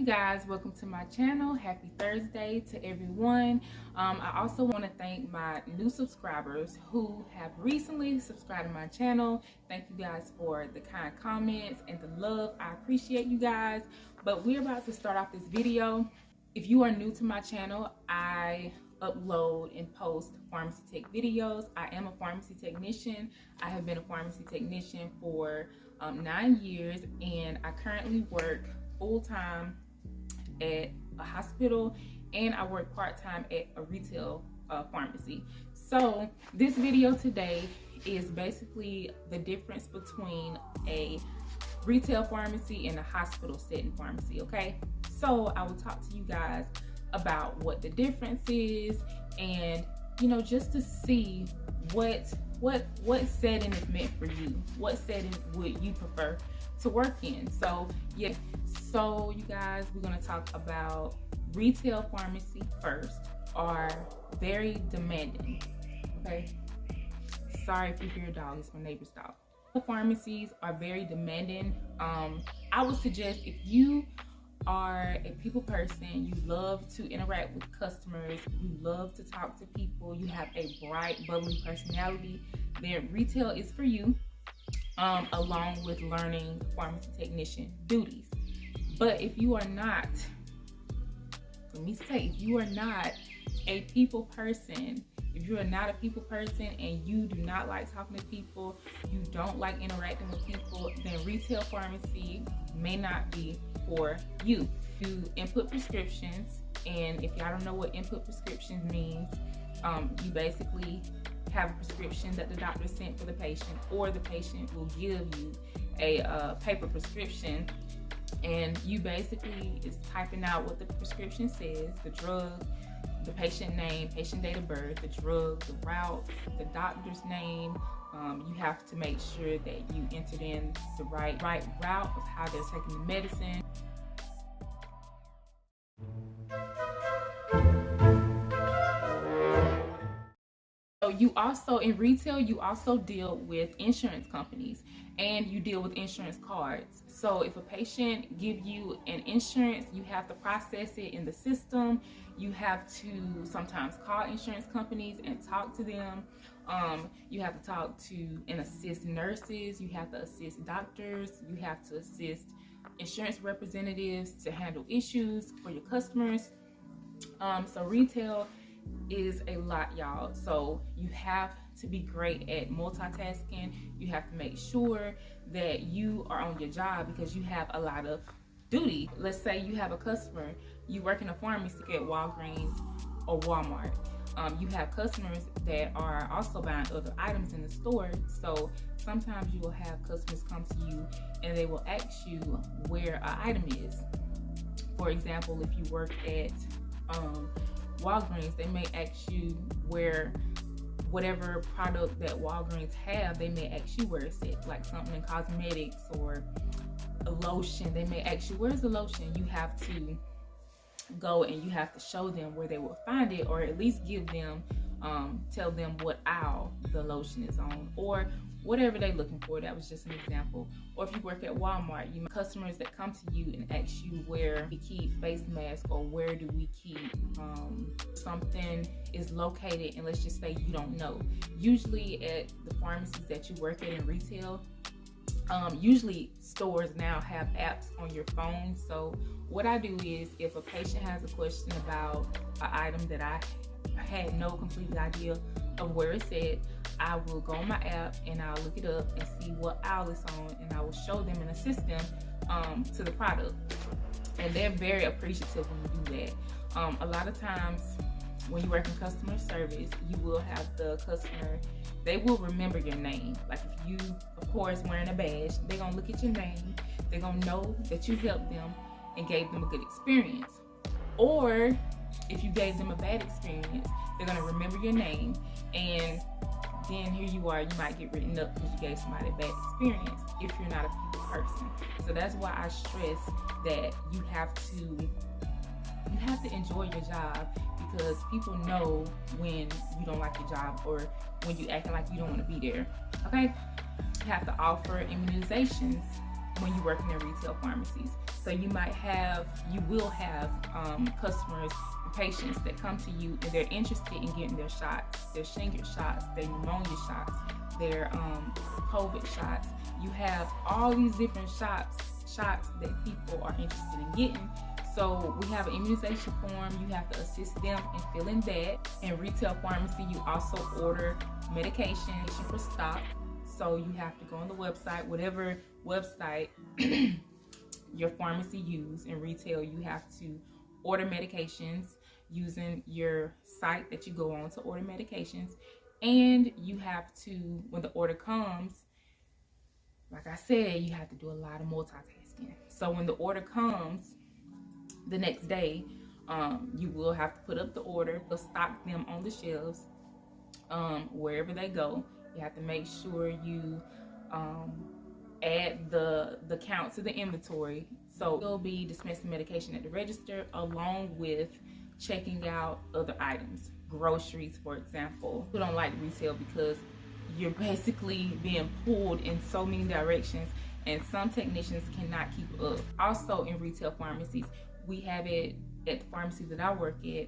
guys, welcome to my channel. Happy Thursday to everyone. I also want to thank my new subscribers who have recently subscribed to my channel. Thank you guys for the kind comments and the love. I appreciate you guys. But we're about to start off this video. If you are new to my channel, I upload and post pharmacy tech videos. I am a pharmacy technician. I have been a pharmacy technician for 9 years, and I currently work full-time at a hospital, and I work part-time at a retail pharmacy. So this video today is basically the difference between a retail pharmacy and a hospital setting pharmacy. Okay, so I will talk to you guys about what the difference is, and just to see what setting is meant for you. What setting would you prefer to work in? So yeah, so you guys, we're going to talk about retail pharmacy first. Are very demanding. Okay, sorry if you hear a dog, it's my neighbor's dog. Pharmacies are very demanding. I would suggest, if you are a people person, you love to interact with customers, you love to talk to people, you have a bright, bubbly personality, then retail is for you, along with learning pharmacy technician duties. But if you are not, if you are not a people person, and you do not like talking to people, you don't like interacting with people, then retail pharmacy may not be for you. You input prescriptions, and if y'all don't know what input prescriptions means, you basically have a prescription that the doctor sent for the patient, or the patient will give you a paper prescription, and you basically is typing out what the prescription says, the drug, the patient name, patient date of birth, the drug, the route, the doctor's name. You have to make sure that you entered in the right route of how they're taking the medicine. So you also, in retail, you also deal with insurance companies, and you deal with insurance cards. So if a patient give you an insurance, you have to process it in the system. You have to sometimes call insurance companies and talk to them. You have to talk to and assist nurses. You have to assist doctors. You have to assist insurance representatives to handle issues for your customers. So retail is a lot, y'all. So you have to be great at multitasking. You have to make sure that you are on your job, because you have a lot of duty. Let's say you have a customer, you work in a pharmacy at Walgreens or Walmart. You have customers that are also buying other items in the store. So sometimes you will have customers come to you and they will ask you where an item is. For example, if you work at Walgreens, they may ask you where whatever product that Walgreens have, they may ask you where it's at, like something in cosmetics or a lotion. They may ask you, where's the lotion? You have to go and you have to show them where they will find it, or at least give them, tell them what aisle the lotion is on, or whatever they're looking for. That was just an example. Or if you work at Walmart, you have customers that come to you and ask you where we keep face masks, or where do we keep something is located, and let's just say you don't know. Usually at the pharmacies that you work at in retail, usually stores now have apps on your phone. So what I do is, if a patient has a question about an item that I had no complete idea of where it's at, I will go on my app and I'll look it up and see what aisle it's on, and I will show them and assist them to the product. And they're very appreciative when you do that. A lot of times when you work in customer service, you will have the customer, they will remember your name. Like if you, of course, wearing a badge, they're gonna look at your name, they're gonna know that you helped them and gave them a good experience. Or if you gave them a bad experience, they're gonna remember your name, and then here you are, you might get written up because you gave somebody a bad experience if you're not a people person. So that's why I stress that you have to enjoy your job, because people know when you don't like your job, or when you acting like you don't want to be there. Okay, you have to offer immunizations when you work in retail pharmacies. So you will have customers and patients that come to you and they're interested in getting their shots, their Shingrix shots, their pneumonia shots, their COVID shots. You have all these different shots that people are interested in getting. So we have an immunization form. You have to assist them in filling that. In retail pharmacy, you also order medication for stock. So you have to go on the website, whatever website your pharmacy use. In retail, you have to order medications using your site that you go on to order medications. And you have to, when the order comes, like I said, you have to do a lot of multitasking. So when the order comes the next day, you will have to put up the order, but stock them on the shelves wherever they go. You have to make sure you add the count to the inventory. So you'll be dispensing medication at the register along with checking out other items, groceries, for example. We don't like retail because you're basically being pulled in so many directions, and some technicians cannot keep up. Also in retail pharmacies, we have it at the pharmacy that I work at.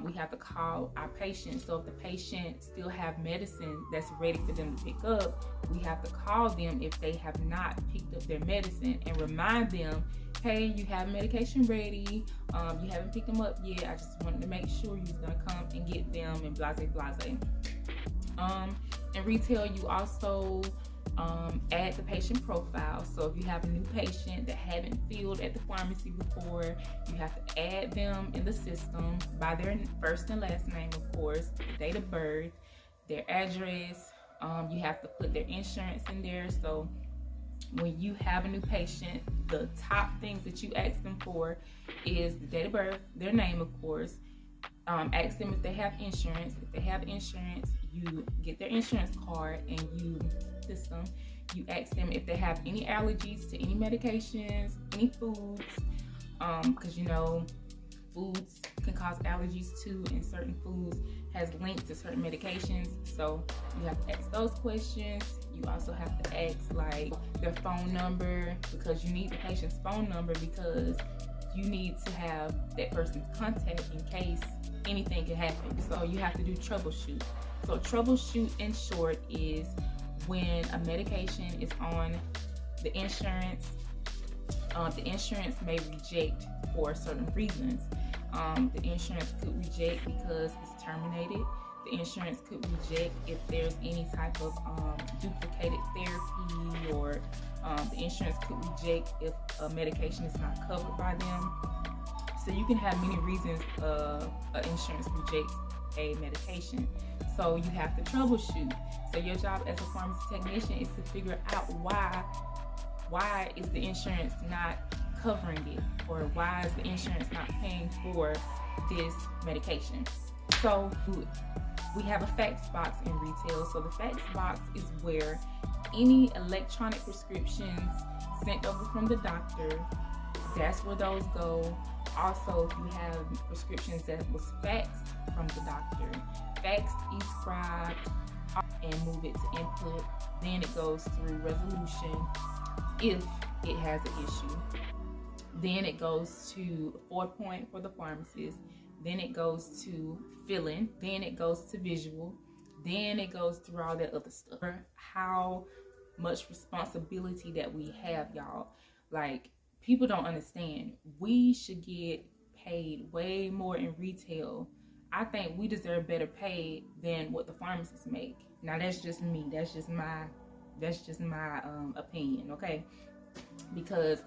We have to call our patients. So if the patient still have medicine that's ready for them to pick up, we have to call them if they have not picked up their medicine and remind them, hey, you have medication ready, you haven't picked them up yet, I just wanted to make sure you was gonna come and get them, and blase blase. In retail, you also add the patient profile. So if you have a new patient that haven't filled at the pharmacy before, you have to add them in the system by their first and last name, of course, the date of birth, their address. You have to put their insurance in there. So when you have a new patient, the top things that you ask them for is the date of birth, their name, of course. Ask them if they have insurance. If they have insurance, you get their insurance card and you system. You ask them if they have any allergies to any medications, any foods, because you know foods can cause allergies too, and certain foods has linked to certain medications. So you have to ask those questions. You also have to ask like their phone number, because you need the patient's phone number, because you need to have that person's contact in case anything can happen. So you have to do troubleshoot. So troubleshoot in short is when a medication is on the insurance may reject for certain reasons. The insurance could reject because it's terminated. The insurance could reject if there's any type of duplicated therapy, or the insurance could reject if a medication is not covered by them. So you can have many reasons an insurance rejects a medication. So you have to troubleshoot. So your job as a pharmacy technician is to figure out why is the insurance not covering it, or why is the insurance not paying for this medication. So we have a fax box in retail. So the fax box is where any electronic prescriptions sent over from the doctor, that's where those go. Also, if you have prescriptions that was faxed from the doctor, faxed, e-scribed, and move it to input, then it goes through resolution if it has an issue. Then it goes to 4-point for the pharmacist. Then it goes to filling. Then it goes to visual. Then it goes through all that other stuff. How much responsibility that we have, y'all. Like, people don't understand. We should get paid way more in retail. I think we deserve better pay than what the pharmacists make. Now that's just me. That's just my opinion, okay? Because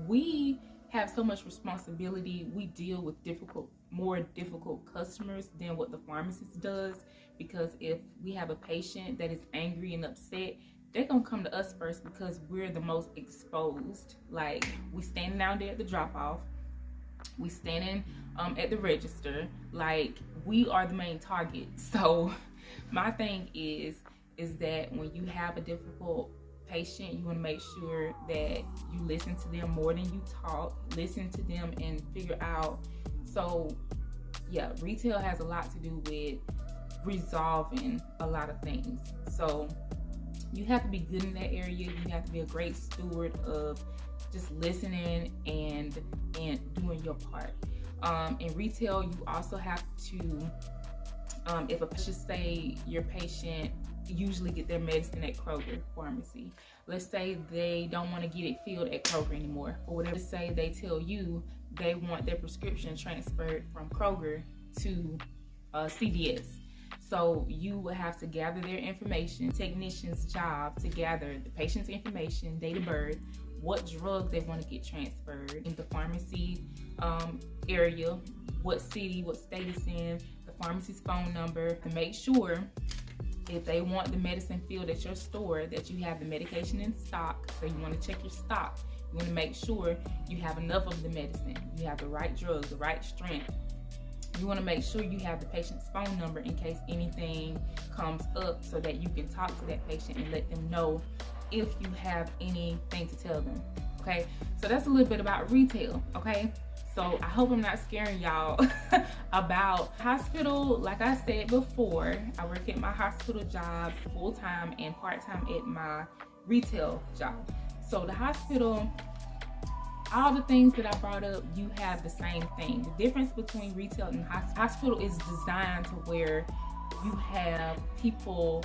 we have so much responsibility. We deal with more difficult customers than what the pharmacist does. Because if we have a patient that is angry and upset, they're gonna come to us first because we're the most exposed. Like, we standing down there at the drop-off, we standing at the register, like, we are the main target. So my thing is that when you have a difficult patient, you want to make sure that you listen to them more than you talk. Listen to them and figure out. So yeah, retail has a lot to do with resolving a lot of things. So you have to be good in that area. You have to be a great steward of just listening and doing your part. In retail, you also have to, if a patient, say your patient usually get their medicine at Kroger pharmacy. Let's say they don't want to get it filled at Kroger anymore, or whatever. Say they tell you they want their prescription transferred from Kroger to CVS. So you will have to gather their information. Technician's job to gather the patient's information, date of birth, what drug they want to get transferred in the pharmacy area, what city, what state it's in, the pharmacy's phone number, to make sure if they want the medicine filled at your store that you have the medication in stock. So you want to check your stock. You want to make sure you have enough of the medicine, you have the right drug, the right strength. You want to make sure you have the patient's phone number in case anything comes up, so that you can talk to that patient and let them know if you have anything to tell them. Okay, so that's a little bit about retail. Okay, so I hope I'm not scaring y'all about hospital. Like I said before, I work at my hospital job full-time and part-time at my retail job. So the hospital, all the things that I brought up, you have the same thing. The difference between retail and hospital is designed to where you have people,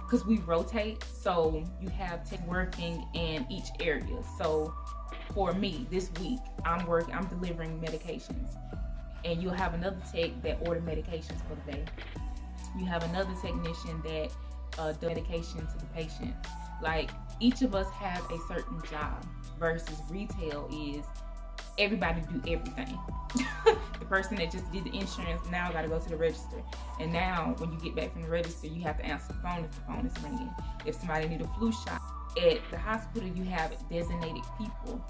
because we rotate, so you have tech working in each area. So for me, this week, I'm delivering medications, and you'll have another tech that order medications for the day. You have another technician that does medication to the patient. Like, each of us have a certain job, versus retail is everybody do everything. The person that just did the insurance now got to go to the register, and now when you get back from the register, you have to answer the phone if the phone is ringing. If somebody need a flu shot, at the hospital you have designated people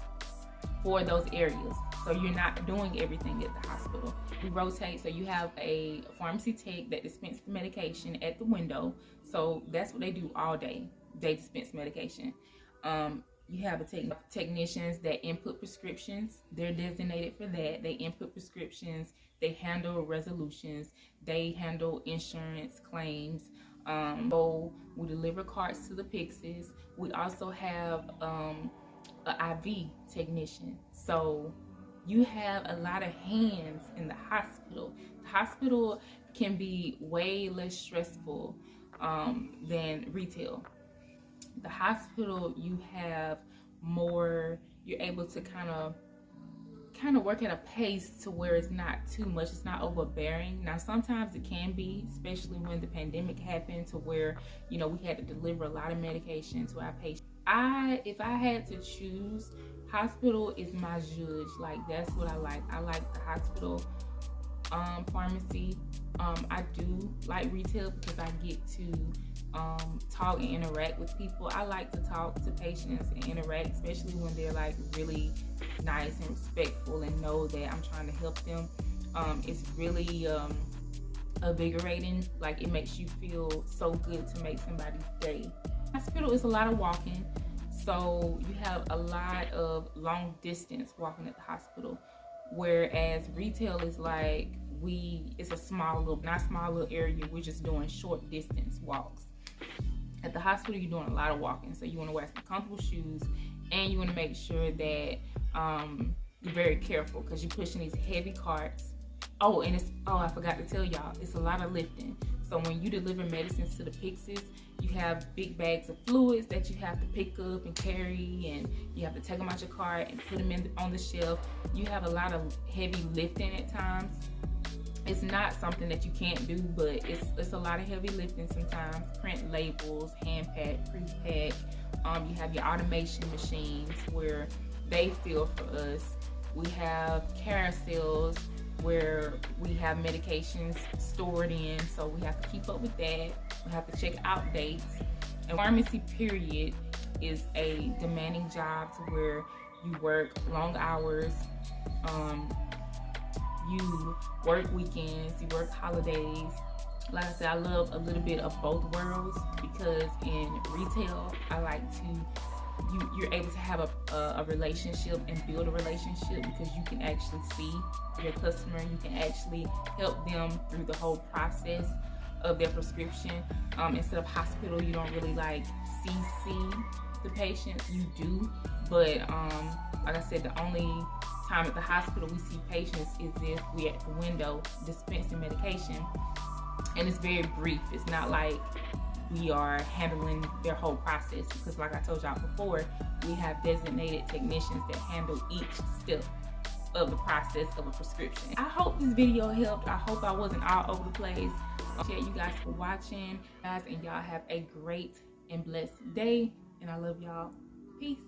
for those areas, so you're not doing everything at the hospital. We rotate, so you have a pharmacy tech that dispenses the medication at the window, so that's what they do all day. They dispense medication. You have technicians that input prescriptions. They're designated for that. They input prescriptions. They handle resolutions. They handle insurance claims. So we deliver carts to the Pixies. We also have an IV technician. So you have a lot of hands in the hospital. The hospital can be way less stressful than retail. The hospital, you have more, you're able to kind of work at a pace to where it's not too much, it's not overbearing. Now sometimes it can be, especially when the pandemic happened, to where, you know, we had to deliver a lot of medication to our patients. If I had to choose, hospital is my judge. Like, that's what I like. I like the hospital pharmacy. I do like retail because I get to talk and interact with people. I like to talk to patients and interact, especially when they're like really nice and respectful and know that I'm trying to help them. It's really invigorating. Like, it makes you feel so good to make somebody's day. Hospital is a lot of walking, so you have a lot of long distance walking at the hospital, whereas retail is like, it's a small little area. We're just doing short distance walks. At the hospital, you're doing a lot of walking, so you want to wear some comfortable shoes, and you want to make sure that you're very careful, because you're pushing these heavy carts. I forgot to tell y'all, it's a lot of lifting. So when you deliver medicines to the Pixies, you have big bags of fluids that you have to pick up and carry, and you have to take them out your cart and put them on the shelf. You have a lot of heavy lifting at times. It's not something that you can't do, but it's a lot of heavy lifting sometimes. Print labels, hand pack, pre-pack. You have your automation machines where they fill for us. We have carousels where we have medications stored in, so we have to keep up with that. We have to check out dates. And pharmacy period is a demanding job, to where you work long hours. You work weekends, you work holidays. Like I said, I love a little bit of both worlds, because in retail, I like to, you're able to have a relationship and build a relationship, because you can actually see your customer. You can actually help them through the whole process of their prescription. Instead of hospital, you don't really like see. the patients, you do. But like I said, the only time at the hospital we see patients is if we're at the window dispensing medication, and it's very brief. It's not like we are handling their whole process, because like I told y'all before, we have designated technicians that handle each step of the process of a prescription. I hope this video helped. I hope I wasn't all over the place. Appreciate you guys for watching, guys, and y'all have a great and blessed day, and I love y'all. Peace.